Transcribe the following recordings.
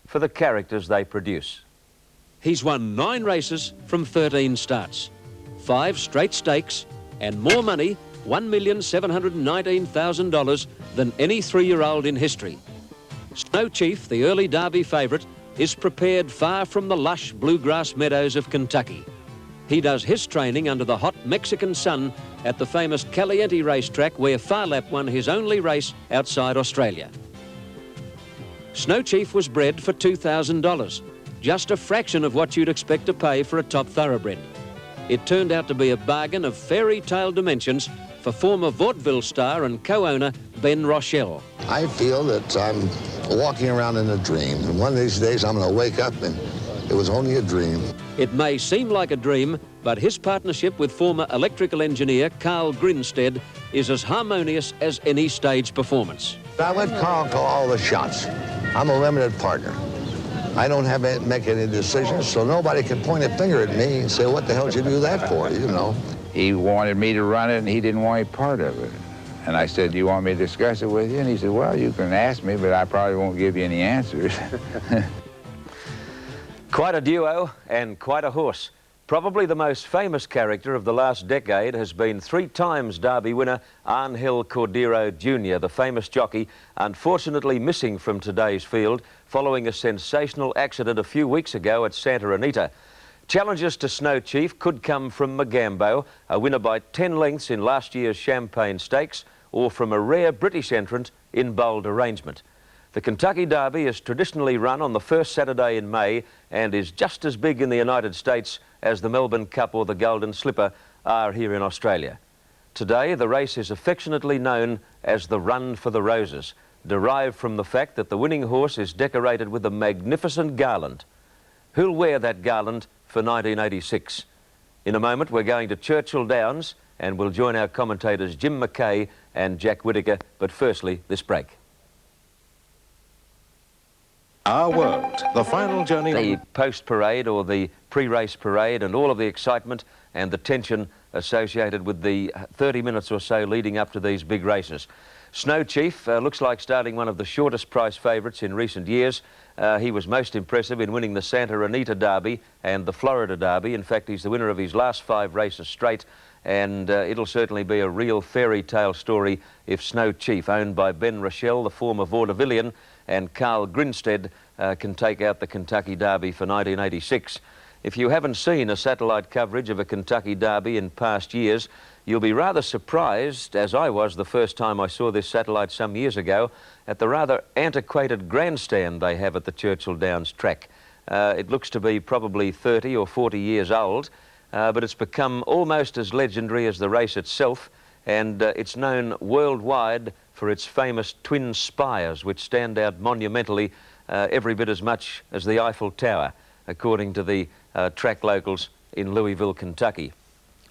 for the characters they produce. He's won 9 races from 13 starts, 5 straight stakes, and more money, $1,719,000, than any 3-year-old in history. Snow Chief, the early Derby favourite, is prepared far from the lush bluegrass meadows of Kentucky. He does his training under the hot Mexican sun at the famous Caliente racetrack where Farlap won his only race outside Australia. Snow Chief was bred for $2,000, just a fraction of what you'd expect to pay for a top thoroughbred. It turned out to be a bargain of fairy tale dimensions for former vaudeville star and co-owner Ben Rochelle. I feel that I'm walking around in a dream, and one of these days I'm going to wake up and it was only a dream. It may seem like a dream, but his partnership with former electrical engineer Carl Grinstead is as harmonious as any stage performance. I let Carl call all the shots. I'm a limited partner. I don't have to make any decisions, so nobody can point a finger at me and say, what the hell did you do that for, you know? He wanted me to run it, and he didn't want any part of it. And I said, do you want me to discuss it with you? And he said, well, you can ask me, but I probably won't give you any answers. Quite a duo and quite a horse. Probably the most famous character of the last decade has been 3 times Derby winner Angel Cordero Jr., the famous jockey, unfortunately missing from today's field following a sensational accident a few weeks ago at Santa Anita. Challenges to Snow Chief could come from Magambo, a winner by 10 lengths in last year's Champagne Stakes, or from a rare British entrant in bold arrangement. The Kentucky Derby is traditionally run on the first Saturday in May and is just as big in the United States as the Melbourne Cup or the Golden Slipper are here in Australia. Today, the race is affectionately known as the Run for the Roses, derived from the fact that the winning horse is decorated with a magnificent garland. Who'll wear that garland for 1986? In a moment, we're going to Churchill Downs and we'll join our commentators Jim McKay and Jack Whittaker, but firstly, this break. Our World, the final journey. The post-parade or the pre-race parade and all of the excitement and the tension associated with the 30 minutes or so leading up to these big races. Snow Chief looks like starting one of the shortest price favourites in recent years. He was most impressive in winning the Santa Anita Derby and the Florida Derby. In fact, he's the winner of his last 5 races straight, and it'll certainly be a real fairy tale story if Snow Chief, owned by Ben Rochelle, the former vaudevillian, and Carl Grinstead, can take out the Kentucky Derby for 1986. If you haven't seen a satellite coverage of a Kentucky Derby in past years, you'll be rather surprised, as I was the first time I saw this satellite some years ago, at the rather antiquated grandstand they have at the Churchill Downs track. It looks to be probably 30 or 40 years old, but it's become almost as legendary as the race itself, and it's known worldwide for its famous twin spires, which stand out monumentally every bit as much as the Eiffel Tower, according to the track locals in Louisville, Kentucky.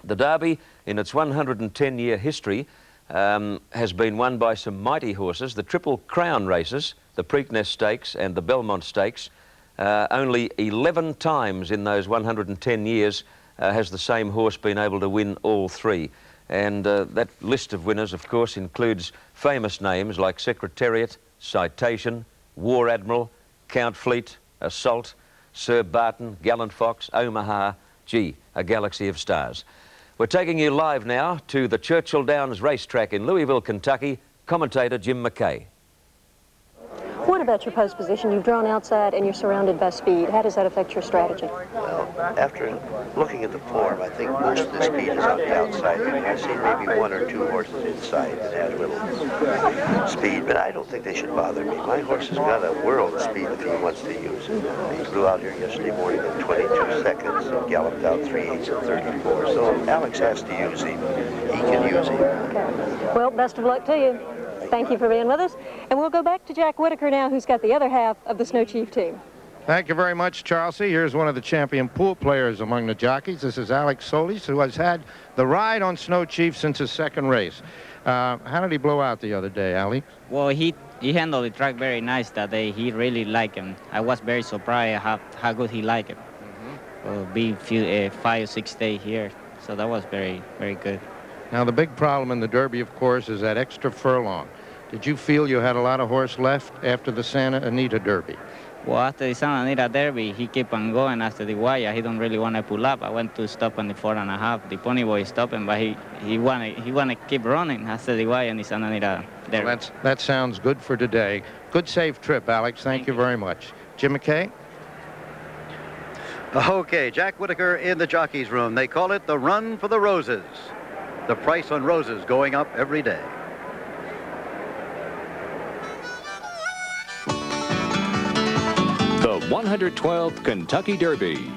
The Derby, in its 110-year history, has been won by some mighty horses. The Triple Crown races, the Preakness Stakes and the Belmont Stakes, only 11 times in those 110 years has the same horse been able to win all 3. And that list of winners, of course, includes famous names like Secretariat, Citation, War Admiral, Count Fleet, Assault, Sir Barton, Gallant Fox, Omaha, gee, a galaxy of stars. We're taking you live now to the Churchill Downs racetrack in Louisville, Kentucky. Commentator Jim McKay. What about your post position? You've drawn outside and you're surrounded by speed. How does that affect your strategy? Well, after looking at the form, I think most of the speed is on the outside. I've seen maybe 1 or 2 horses inside that have little speed, but I don't think they should bother me. My horse has got a world of speed if he wants to use it. He flew out here yesterday morning in 22 seconds and galloped out 3/8 of 34. So if Alex has to use him, he can use him. Okay. Well, best of luck to you. Thank you for being with us. And we'll go back to Jack Whittaker now, who's got the other half of the Snow Chief team. Thank you very much, Charlesy. Here's one of the champion pool players among the jockeys. This is Alex Solis, who has had the ride on Snow Chief since his 2nd race. How did he blow out the other day, Ali? Well, he handled the track very nice that day. He really liked him. I was very surprised how good he liked him. Being 5 or 6 days here, so that was very, very good. Now, the big problem in the Derby, of course, is that extra furlong. Did you feel you had a lot of horse left after the Santa Anita Derby? Well, after the Santa Anita Derby, he kept on going after the wire. He don't really want to pull up. I went to stop on the 4.5. The pony boy stopped him, but he want to keep running after the wire in the Santa Anita Derby. Well, that sounds good for today. Good safe trip, Alex. Thank you very much. Jim McKay? Okay, Jack Whitaker in the jockey's room. They call it the Run for the Roses. The price on roses going up every day. The 112th Kentucky Derby.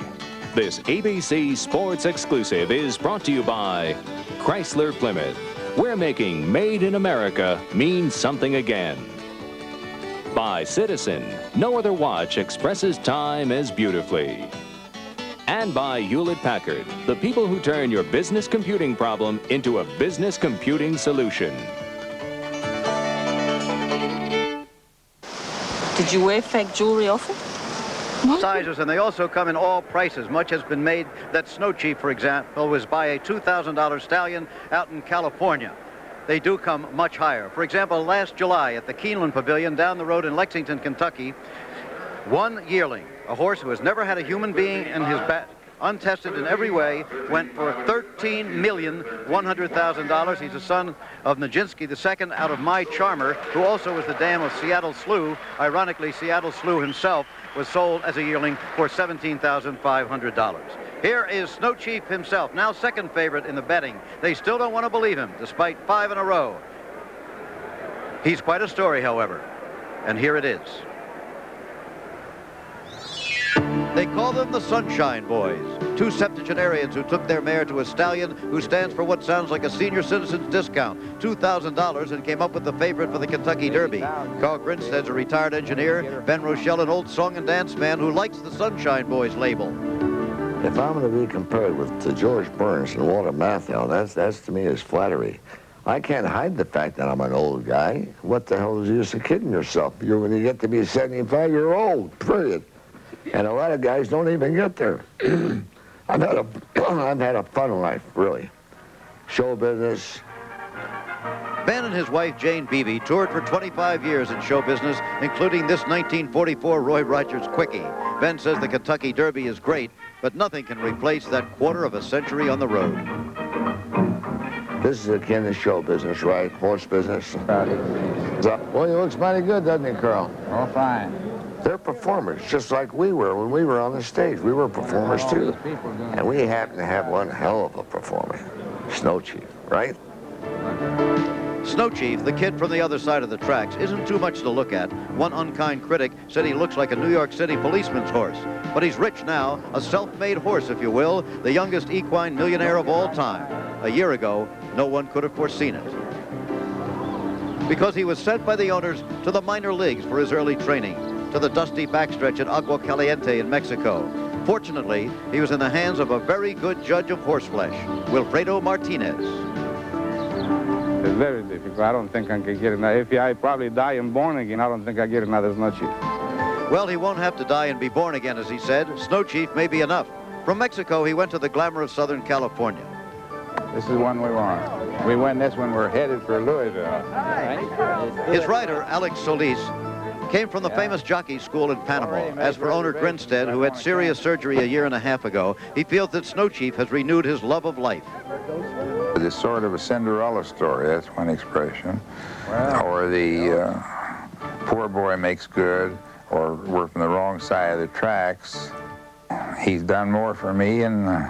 This ABC Sports exclusive is brought to you by Chrysler Plymouth, where making Made in America means something again. By Citizen, no other watch expresses time as beautifully. And by Hewlett-Packard, the people who turn your business computing problem into a business computing solution. Did you wear fake jewelry often? Sizes, and they also come in all prices. Much has been made that Snow Chief, for example, was by a $2,000 stallion out in California. They do come much higher. For example, last July at the Keeneland Pavilion down the road in Lexington, Kentucky, one yearling, a horse who has never had a human being in his back, untested in every way, went for $13,100,000. He's a son of Nijinsky II out of My Charmer, who also was the dam of Seattle Slew. Ironically, Seattle Slew himself was sold as a yearling for $17,500. Here is Snow Chief himself, now second favorite in the betting. They still don't want to believe him, despite 5 in a row. He's quite a story, however, and here it is. They call them the Sunshine Boys, 2 septuagenarians who took their mare to a stallion who stands for what sounds like a senior citizen's discount, $2,000, and came up with the favorite for the Kentucky Derby. Carl Grinstead's a retired engineer, Ben Rochelle, an old song and dance man who likes the Sunshine Boys label. If I'm going to be compared to George Burns and Walter Matthau, that's to me is flattery. I can't hide the fact that I'm an old guy. What the hell is the use of kidding yourself? You're when you get to be 75, you're old, period. And a lot of guys don't even get there. I've had a fun life, really. Show business. Ben and his wife, Jane Beebe, toured for 25 years in show business, including this 1944 Roy Rogers Quickie. Ben says the Kentucky Derby is great, but nothing can replace that quarter of a century on the road. This is akin to show business, right? Horse business. Well, he looks mighty good, doesn't he, Carl? Oh, fine. They're performers, just like we were when we were on the stage. We were performers, too. And we happen to have one hell of a performer, Snow Chief, right? Snow Chief, the kid from the other side of the tracks, isn't too much to look at. One unkind critic said he looks like a New York City policeman's horse. But he's rich now, a self-made horse, if you will, the youngest equine millionaire of all time. A year ago, no one could have foreseen it. Because he was sent by the owners to the minor leagues for his early training, to the dusty backstretch at Agua Caliente in Mexico. Fortunately, he was in the hands of a very good judge of horseflesh, Wilfredo Martinez. It's very difficult. I don't think I can get another. If I probably die and born again, I don't think I get another Snow Chief. Well, he won't have to die and be born again, as he said. Snow Chief may be enough. From Mexico, he went to the glamour of Southern California. This is one we want. We win this one, we're headed for Louisville. His rider, Alex Solis, came from the famous jockey school in Panama. As for owner Grinstead, who had serious surgery a year and a half ago, he feels that Snow Chief has renewed his love of life. It's sort of a Cinderella story, that's one expression. Or the poor boy makes good, or we're from the wrong side of the tracks. He's done more for me and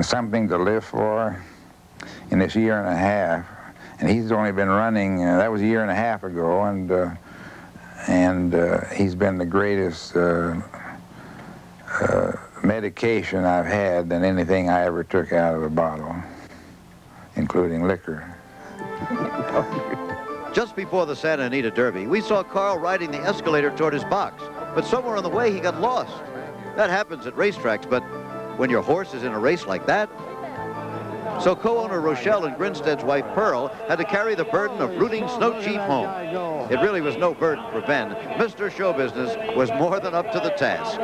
something to live for in this year and a half. And he's only been running, that was a year and a half ago, and he's been the greatest medication I've had than anything I ever took out of a bottle, including liquor. Just before the Santa Anita Derby, we saw Carl riding the escalator toward his box, but somewhere on the way he got lost. That happens at racetracks, but when your horse is in a race like that? So co-owner Rochelle and Grinstead's wife Pearl had to carry the burden of rooting Snow Chief home. It really was no burden for Ben. Mr. Show Business was more than up to the task.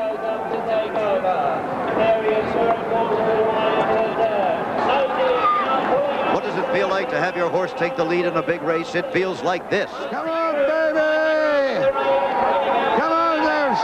What does it feel like to have your horse take the lead in a big race? It feels like this. Come on, baby! Come on there,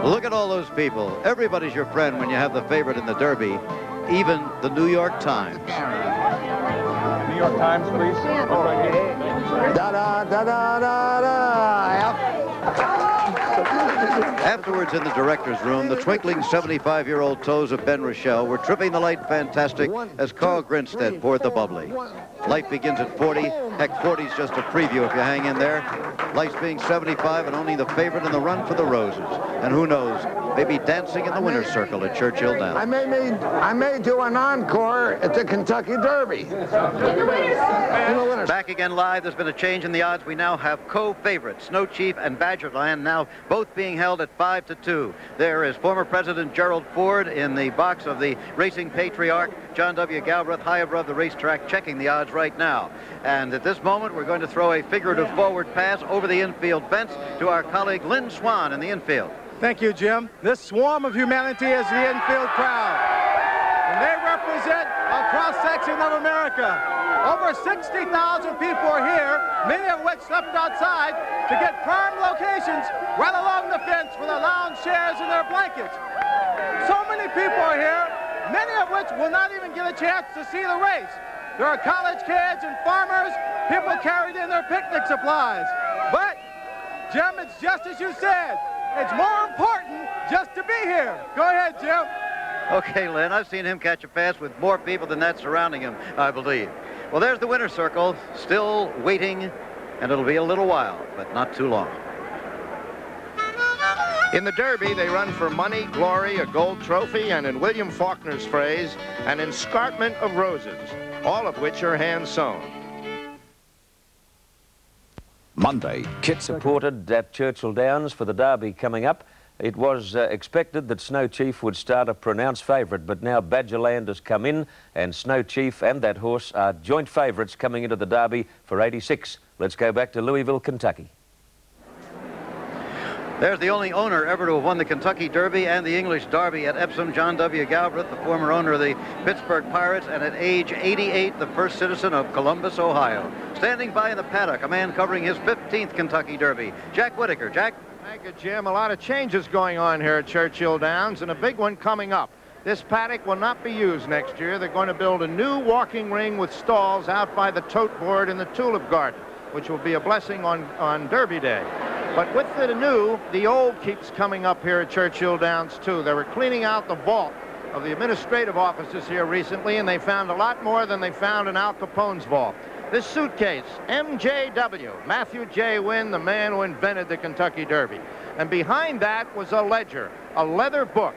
Look at all those people. Everybody's your friend when you have the favorite in the Derby, even the New York Times. New York Times, please. Afterwards in the director's room, the twinkling 75-year-old toes of Ben Rochelle were tripping the light fantastic as Carl Grinstead poured the bubbly. Light begins at 40. Heck, 40's just a preview if you hang in there. Light's being 75 and only the favorite in the run for the roses. And who knows, maybe dancing in the winner's circle at Churchill Downs. I may do an encore at the Kentucky Derby. Back again live. There's been a change in the odds. We now have co-favorites, Snow Chief and Badgerland, now both being held at 5-2. There is former President Gerald Ford in the box of the racing patriarch, John W. Galbraith, high above the racetrack, checking the odds right now. And at this moment, we're going to throw a figurative forward pass over the infield fence to our colleague Lynn Swan in the infield. Thank you, Jim. This swarm of humanity is the infield crowd. And they represent a cross-section of America. Over 60,000 people are here, many of which slept outside to get prime locations right along the fence for their lounge chairs and their blankets. So many people are here, many of which will not even get a chance to see the race. There are college kids and farmers, people carried in their picnic supplies. But, Jim, it's just as you said. It's more important just to be here. Go ahead, Jim. Okay, Lynn, I've seen him catch a pass with more people than that surrounding him, I believe. Well, there's the winner's circle, still waiting, and it'll be a little while, but not too long. In the Derby, they run for money, glory, a gold trophy, and in William Faulkner's phrase, an escarpment of roses, all of which are hand-sewn. Monday, Kit supported at Churchill Downs for the Derby coming up. It was expected that Snow Chief would start a pronounced favourite, but now Badgerland has come in, and Snow Chief and that horse are joint favourites coming into the Derby for 86. Let's go back to Louisville, Kentucky. There's the only owner ever to have won the Kentucky Derby and the English Derby at Epsom, John W. Galbraith, the former owner of the Pittsburgh Pirates, and at age 88, the first citizen of Columbus, Ohio. Standing by in the paddock, a man covering his 15th Kentucky Derby, Jack Whitaker. Jack? Thank you, Jim. A lot of changes going on here at Churchill Downs, and a big one coming up. This paddock will not be used next year. They're going to build a new walking ring with stalls out by the tote board in the Tulip Garden, which will be a blessing on Derby Day. But with the new, the old keeps coming up here at Churchill Downs, too. They were cleaning out the vault of the administrative offices here recently, and they found a lot more than they found in Al Capone's vault. This suitcase, MJW, Matthew J. Wynn, the man who invented the Kentucky Derby. And behind that was a ledger, a leather book.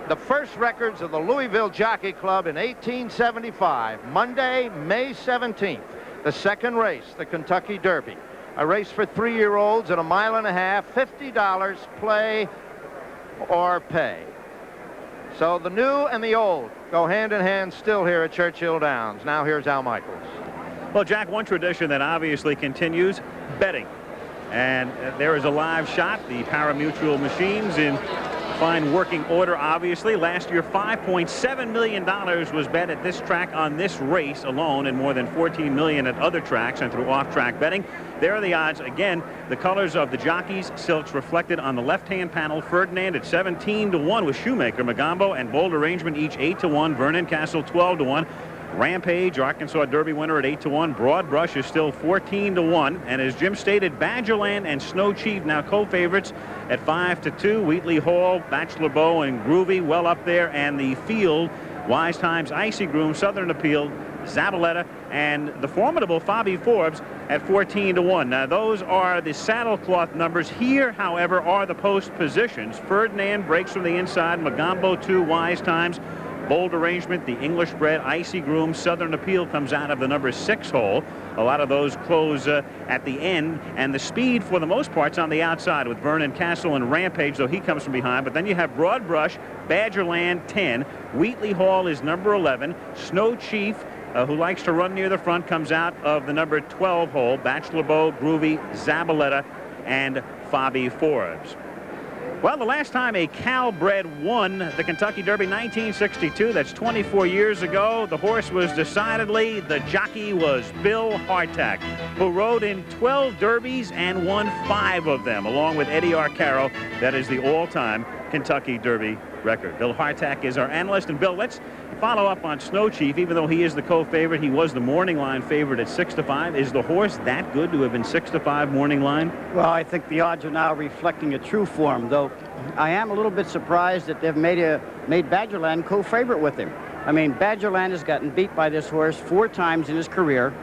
The first records of the Louisville Jockey Club in 1875, Monday, May 17th. The second race, the Kentucky Derby. A race for 3-year-olds at a mile and a half, $50, play or pay. So the new and the old go hand in hand still here at Churchill Downs. Now here's Al Michaels. Well, Jack, one tradition that obviously continues, betting. And there is a live shot. The pari-mutuel machines in fine working order, obviously. Last year, $5.7 million was bet at this track on this race alone, and more than $14 million at other tracks and through off-track betting. There are the odds. Again, the colors of the jockeys, silks reflected on the left-hand panel. Ferdinand at 17-1 with Shoemaker, Magambo, and Bold Arrangement each 8-1. Vernon Castle 12-1. Rampage, Arkansas Derby winner at 8-1. Broad Brush is still 14-1. And as Jim stated, Badgerland and Snow Chief now co-favorites at 5-2. Wheatley Hall, Bachelor Bow, and Groovy well up there. And the field, Wise Times, Icy Groom, Southern Appeal, Zabaleta, and the formidable Fabi Forbes at 14-1. Now, those are the saddlecloth numbers. Here, however, are the post positions. Ferdinand breaks from the inside. Magambo 2, Wise Times. Bold Arrangement, the English bred, Icy Groom, Southern Appeal comes out of the number 6 hole. A lot of those close at the end, and the speed for the most part's on the outside with Vernon Castle and Rampage, though he comes from behind. But then you have Broad Brush, Badgerland 10, Wheatley Hall is number 11, Snow Chief, who likes to run near the front, comes out of the number 12 hole, Bachelor Bow, Groovy, Zabaleta, and Fabi Forbes. Well, the last time a Cal-bred won the Kentucky Derby, 1962, that's 24 years ago. The horse was decidedly, the jockey was Bill Hardtack, who rode in 12 Derbies and won 5 of them, along with Eddie Arcaro That is the all-time Kentucky Derby record. Bill Hartack is our analyst. And Bill, let's follow up on Snow Chief. Even though he is the co-favorite, he was the morning line favorite at 6-5. Is the horse that good to have been 6-5 morning line? Well, I think the odds are now reflecting a true form, though I am a little bit surprised that they've made Badgerland co-favorite with him. I mean, Badgerland has gotten beat by this horse 4 times in his career.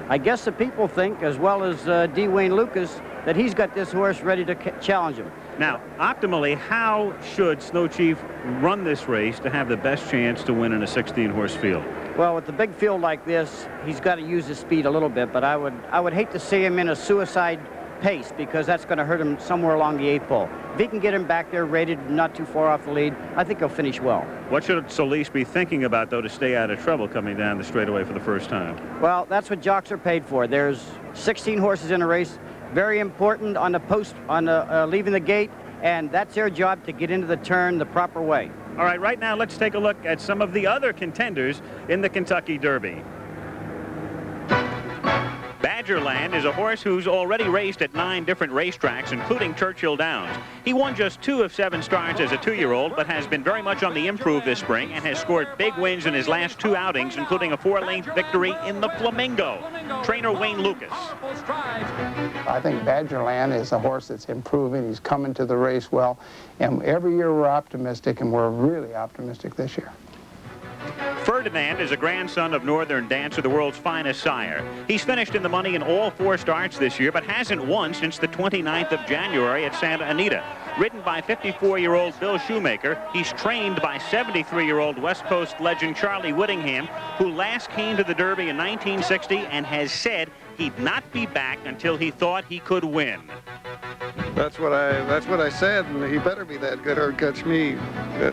I guess the people think, as well as D. Wayne Lucas, that he's got this horse ready to challenge him. Now, optimally, how should Snow Chief run this race to have the best chance to win in a 16-horse field? Well, with a big field like this, he's got to use his speed a little bit, but I would hate to see him in a suicide pace, because that's going to hurt him somewhere along the 8th pole. If he can get him back there rated not too far off the lead, I think he'll finish well. What should Solis be thinking about, though, to stay out of trouble coming down the straightaway for the first time? Well, that's what jocks are paid for. There's 16 horses in a race. Very important on the post, on leaving the gate, and that's their job to get into the turn the proper way. All right, right now let's take a look at some of the other contenders in the Kentucky Derby. Badgerland is a horse who's already raced at 9 different racetracks, including Churchill Downs. He won just 2 of 7 starts as a 2-year-old, but has been very much on the improve this spring and has scored big wins in his last 2 outings, including a 4-length victory in the Flamingo. Trainer Wayne Lucas. I think Badgerland is a horse that's improving. He's coming to the race well, and every year we're optimistic, and we're really optimistic this year. Ferdinand is a grandson of Northern Dancer, the world's finest sire. He's finished in the money in all 4 starts this year, but hasn't won since the 29th of January at Santa Anita. Ridden by 54-year-old Bill Shoemaker, he's trained by 73-year-old West Coast legend Charlie Whittingham, who last came to the Derby in 1960 and has said he'd not be back until he thought he could win. That's what I said, and he better be that good or catch me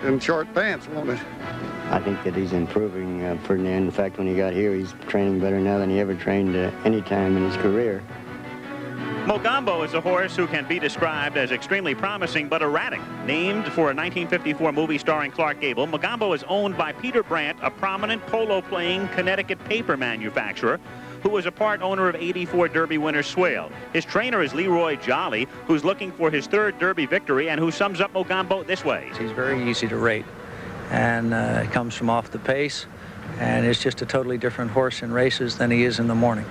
in short pants, won't it? I think that he's improving, Ferdinand. In fact, when he got here, he's training better now than he ever trained any time in his career. Mogambo is a horse who can be described as extremely promising but erratic. Named for a 1954 movie starring Clark Gable, Mogambo is owned by Peter Brandt, a prominent polo-playing Connecticut paper manufacturer, who was a part owner of '84 Derby winner Swale. His trainer is Leroy Jolly, who's looking for his 3rd Derby victory and who sums up Mogambo this way. He's very easy to rate, and it comes from off the pace, and it's just a totally different horse in races than he is in the morning.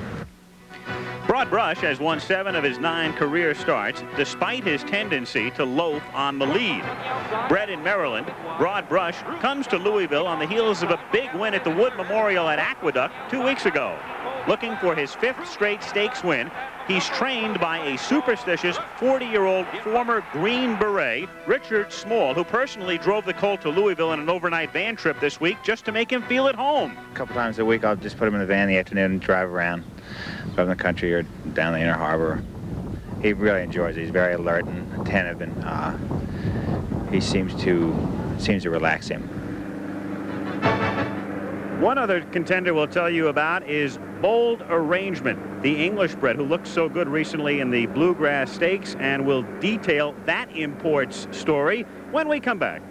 Broad Brush has won 7 of his 9 career starts, despite his tendency to loaf on the lead. Bred in Maryland, Broad Brush comes to Louisville on the heels of a big win at the Wood Memorial at Aqueduct 2 weeks ago. Looking for his 5th straight stakes win, he's trained by a superstitious 40-year-old former Green Beret, Richard Small, who personally drove the colt to Louisville in an overnight van trip this week just to make him feel at home. A couple times a week, I'll just put him in the van in the afternoon and drive around from the country or down the inner harbor. He really enjoys it. He's very alert and attentive, and he seems to relax him. One other contender we'll tell you about is Bold Arrangement, the English bred who looked so good recently in the Bluegrass Stakes, and we'll detail that imports story when we come back.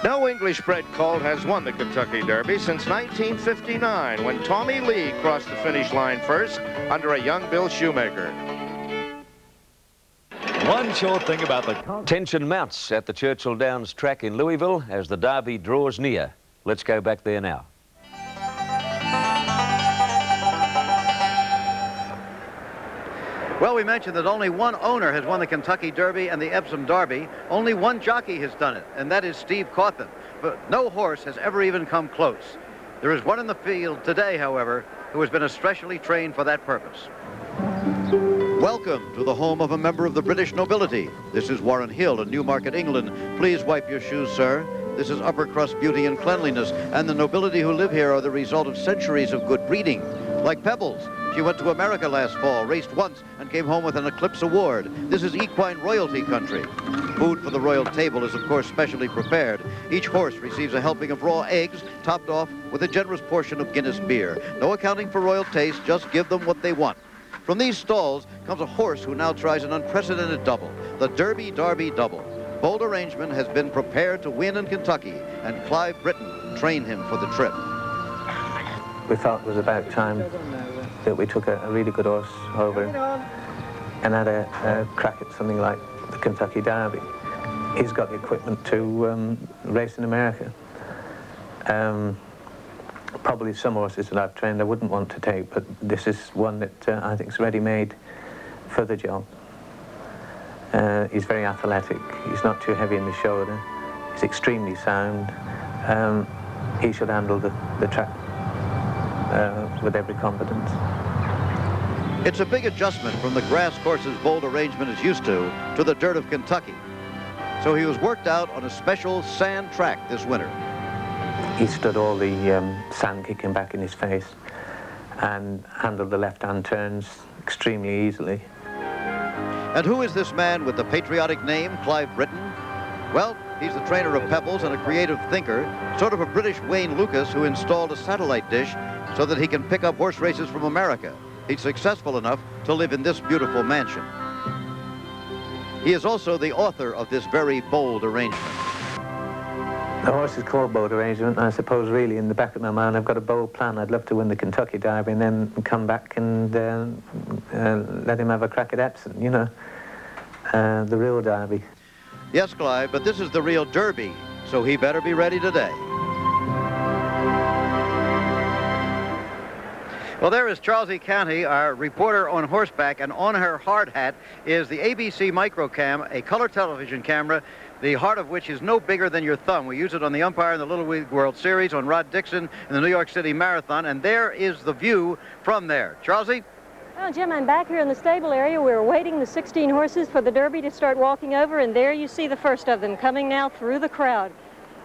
No English-bred colt has won the Kentucky Derby since 1959, when Tommy Lee crossed the finish line first under a young Bill Shoemaker. One sure thing about the tension mounts at the Churchill Downs track in Louisville as the Derby draws near. Let's go back there now. Well, we mentioned that only one owner has won the Kentucky Derby and the Epsom Derby. Only one jockey has done it, and that is Steve Coffin. But no horse has ever even come close. There is one in the field today, however, who has been especially trained for that purpose. Welcome to the home of a member of the British nobility. This is Warren Hill in Newmarket, England. Please wipe your shoes, sir. This is upper crust beauty and cleanliness, and the nobility who live here are the result of centuries of good breeding. Like Pebbles, she went to America last fall, raced once, and came home with an Eclipse Award. This is equine royalty country. Food for the royal table is, of course, specially prepared. Each horse receives a helping of raw eggs, topped off with a generous portion of Guinness beer. No accounting for royal taste, just give them what they want. From these stalls comes a horse who now tries an unprecedented double, the Derby Derby Double. Bold Arrangement has been prepared to win in Kentucky, and Clive Britton trained him for the trip. We felt it was about time that we took a really good horse over. and had a crack at something like the Kentucky Derby. He's got the equipment to race in America. Probably some horses that I've trained I wouldn't want to take, but this is one that I think is ready-made for the job. He's very athletic. He's not too heavy in the shoulder. He's extremely sound. He should handle the track with every confidence. It's a big adjustment from the grass courses Bold Arrangement is used to the dirt of Kentucky. So he was worked out on a special sand track this winter. He stood all the sand kicking back in his face and handled the left-hand turns extremely easily. And who is this man with the patriotic name, Clive Britton? Well, he's the trainer of Pebbles and a creative thinker, sort of a British Wayne Lucas who installed a satellite dish so that he can pick up horse races from America. He's successful enough to live in this beautiful mansion. He is also the author of this very bold arrangement. The horse is called Bold Arrangement, and I suppose really in the back of my mind I've got a bold plan. I'd love to win the Kentucky Derby and then come back and let him have a crack at Epsom, you know, the real Derby. Yes, Clive, but this is the real Derby, so he better be ready today. Well, there is Charles E. County, our reporter on horseback, and on her hard hat is the ABC Microcam, a color television camera, the heart of which is no bigger than your thumb. We use it on the umpire in the Little League World Series, on Rod Dixon in the New York City Marathon, and there is the view from there. Charlesie? Well, Jim, I'm back here in the stable area. We're waiting the 16 horses for the Derby to start walking over, and there you see the first of them coming now through the crowd.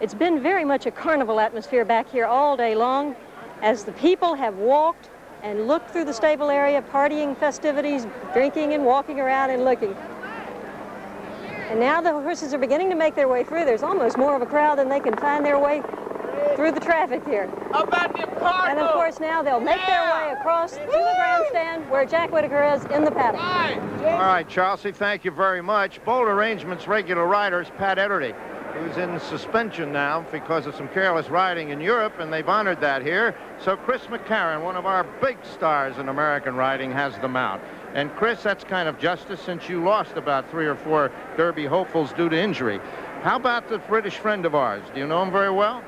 It's been very much a carnival atmosphere back here all day long as the people have walked and looked through the stable area, partying, festivities, drinking and walking around and looking. And now the horses are beginning to make their way through. There's almost more of a crowd than they can find their way through the traffic here. And of course now they'll make their way across to the grandstand where Jack Whitaker is in the paddock. All right, Chelsea, thank you very much. Bold Arrangement's regular rider is Pat Ederty, who's in suspension now because of some careless riding in Europe, and they've honored that here. So Chris McCarron, one of our big stars in American riding, has the mount. And Chris, that's kind of justice since you lost about 3 or 4 Derby hopefuls due to injury. How about the British friend of ours? Do you know him very well?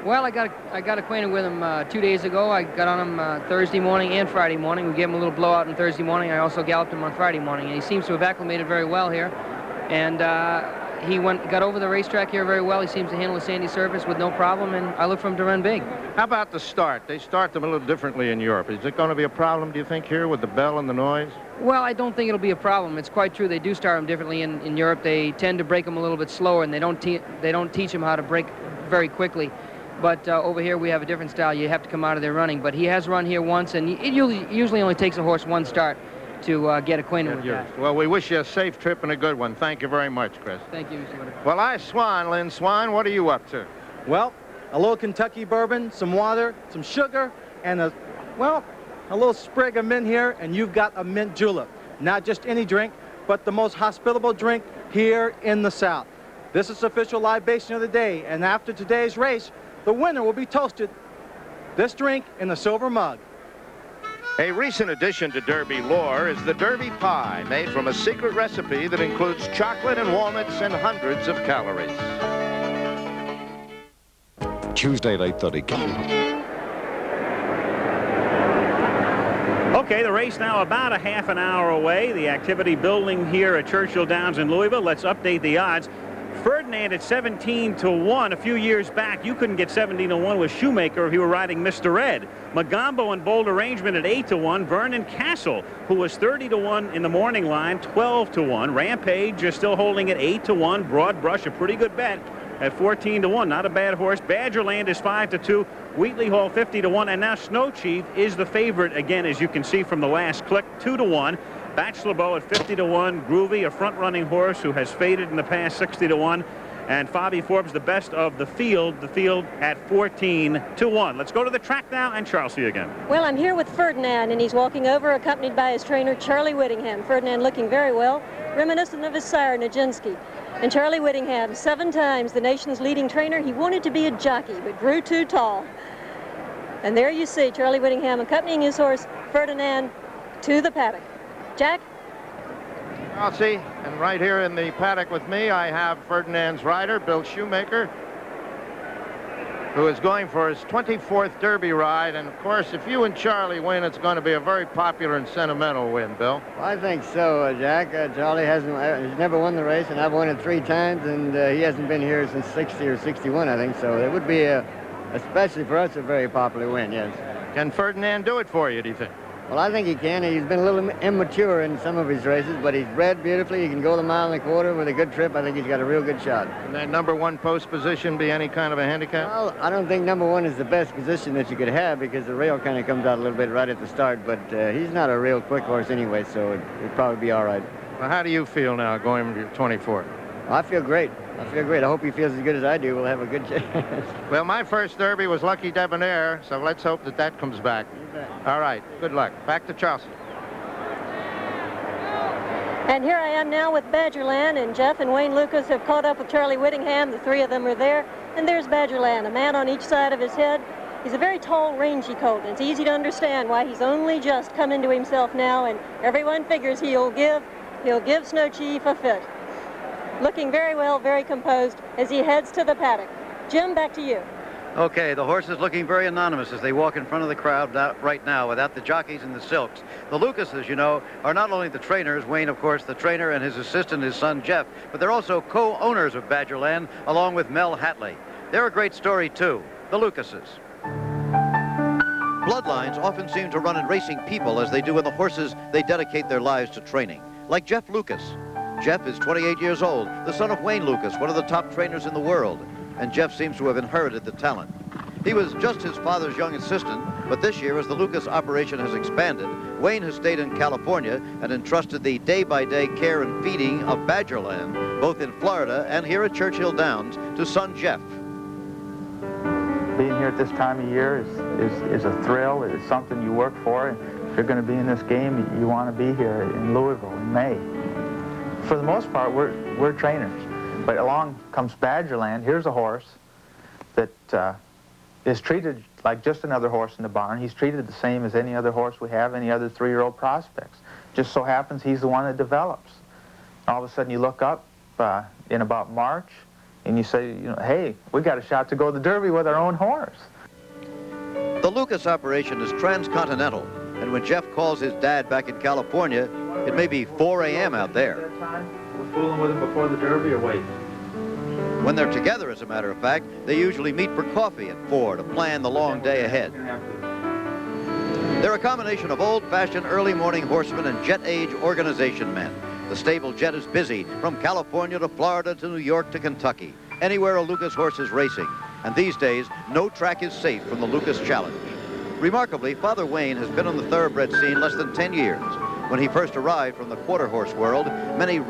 Well, I got acquainted with him 2 days ago. I got on him Thursday morning and Friday morning. We gave him a little blowout on Thursday morning. I also galloped him on Friday morning, and he seems to have acclimated very well here. And he got over the racetrack here very well. He seems to handle the sandy surface with no problem, and I look for him to run big. How about the start? They start them a little differently in Europe. Is it going to be a problem, do you think, here with the bell and the noise? Well, I don't think it'll be a problem. It's quite true. They do start them differently in Europe. They tend to break them a little bit slower, and they don't teach them how to break very quickly. But over here we have a different style. You have to come out of there running. But he has run here once, and it usually only takes a horse one start to get acquainted with that. Well, we wish you a safe trip and a good one. Thank you very much, Chris. Thank you, Mr. Whitaker. Well, Lynn Swan, what are you up to? Well, a little Kentucky bourbon, some water, some sugar, and a little sprig of mint here, and you've got a mint julep. Not just any drink, but the most hospitable drink here in the South. This is official libation of the day, and after today's race, the winner will be toasted this drink in a silver mug. A recent addition to Derby lore is the Derby pie, made from a secret recipe that includes chocolate and walnuts and hundreds of calories. Tuesday at 8:30. Okay, the race now about a half an hour away. The activity building here at Churchill Downs in Louisville. Let's update the odds. Ferdinand at 17-1. A few years back, you couldn't get 17-1 with Shoemaker if you were riding Mr. Ed. Magambo and Bold Arrangement at 8-1. Vernon Castle, who was 30-1 in the morning line, 12-1. Rampage is still holding at 8-1. Broad Brush, a pretty good bet at 14-1. Not a bad horse. Badgerland is 5-2. Wheatley Hall 50-1. And now Snow Chief is the favorite again, as you can see from the last click, 2-1. Bachelor Beau at 50-1. Groovy, a front-running horse who has faded in the past, 60-1. And Fabi Forbes, the best of the field at 14-1. Let's go to the track now, and Charlesie again. Well, I'm here with Ferdinand, and he's walking over accompanied by his trainer, Charlie Whittingham. Ferdinand looking very well, reminiscent of his sire, Nijinsky. And Charlie Whittingham, 7 times the nation's leading trainer. He wanted to be a jockey, but grew too tall. And there you see Charlie Whittingham accompanying his horse, Ferdinand, to the paddock. Jack? I'll see. And right here in the paddock with me, I have Ferdinand's rider, Bill Shoemaker, who is going for his 24th Derby ride. And, of course, if you and Charlie win, it's going to be a very popular and sentimental win, Bill. Well, I think so, Jack. Charlie he's never won the race, and I've won it 3 times, and he hasn't been here since 60 or 61, I think. So it would be, especially for us, a very popular win, yes. Can Ferdinand do it for you, do you think? Well, I think he can. He's been a little immature in some of his races, but he's bred beautifully. He can go the 1.25 miles with a good trip. I think he's got a real good shot. Can that #1 post position be any kind of a handicap? Well, I don't think #1 is the best position that you could have because the rail kind of comes out a little bit right at the start, but he's not a real quick horse anyway, so it'd probably be all right. Well, how do you feel now going to your 24th? I feel great. I feel great. I hope he feels as good as I do. We'll have a good chance. Well, my first Derby was Lucky Debonair, so let's hope that that comes back. All right. Good luck. Back to Charleston. And here I am now with Badgerland, and Jeff and Wayne Lucas have caught up with Charlie Whittingham. The 3 of them are there. And there's Badgerland, a man on each side of his head. He's a very tall, rangy colt, and it's easy to understand why he's only just come into himself now, and everyone figures he'll give Snow Chief a fit. Looking very well, very composed as he heads to the paddock. Jim, back to you. Okay, the horse is looking very anonymous as they walk in front of the crowd right now without the jockeys and the silks. The Lucases, you know, are not only the trainers, Wayne, of course, the trainer, and his assistant, his son, Jeff, but they're also co-owners of Badgerland, along with Mel Hatley. They're a great story, too, the Lucases. Bloodlines often seem to run in racing people as they do in the horses they dedicate their lives to training, like Jeff Lucas. Jeff is 28 years old, the son of Wayne Lucas, one of the top trainers in the world, and Jeff seems to have inherited the talent. He was just his father's young assistant, but this year, as the Lucas operation has expanded, Wayne has stayed in California and entrusted the day-by-day care and feeding of Badgerland, both in Florida and here at Churchill Downs, to son Jeff. Being here at this time of year is a thrill. It's something you work for. And if you're going to be in this game, you want to be here in Louisville in May. For the most part, we're trainers. But along comes Badgerland. Here's a horse that is treated like just another horse in the barn. He's treated the same as any other horse we have, any other 3-year-old prospects. Just so happens he's the one that develops. All of a sudden you look up in about March and you say, you know, hey, we got a shot to go to the Derby with our own horse. The Lucas operation is transcontinental, and when Jeff calls his dad back in California, it may be 4 a.m. out there. We're fooling with him before the Derby or wait? When they're together, as a matter of fact, they usually meet for coffee at 4 to plan the long day ahead. They're a combination of old-fashioned early morning horsemen and jet-age organization men. The stable jet is busy, from California to Florida to New York to Kentucky, anywhere a Lucas horse is racing. And these days, no track is safe from the Lucas Challenge. Remarkably, Father Wayne has been on the thoroughbred scene less than 10 years. When he first arrived from the quarter horse world, many